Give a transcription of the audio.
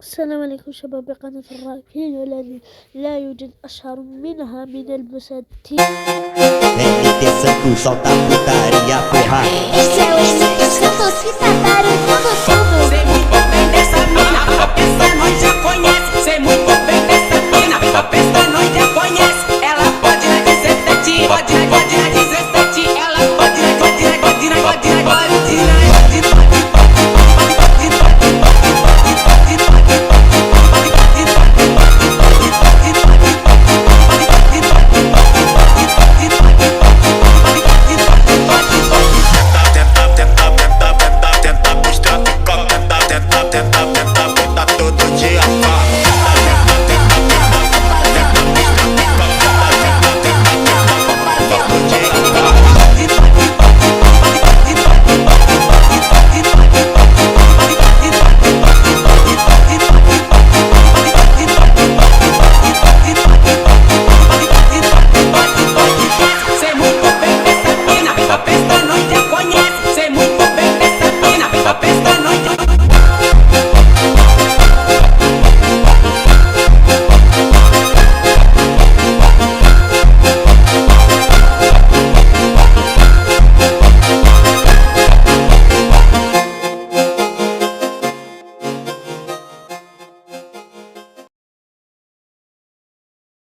السلام عليكم شباب قناة الراكين، والذي لا يوجد أشهر منها من البساتين. MT Santos, solta a putaria, porra. Esse é o MT Santos que tá barulhando tudo. Sei muito bem dessa mina, a peça nós já conhece. Sei muito bem dessa mina, a peça nós já conhece. Ela pode na 17, pode na 17. Ela pode na Tenta todo dia, pá.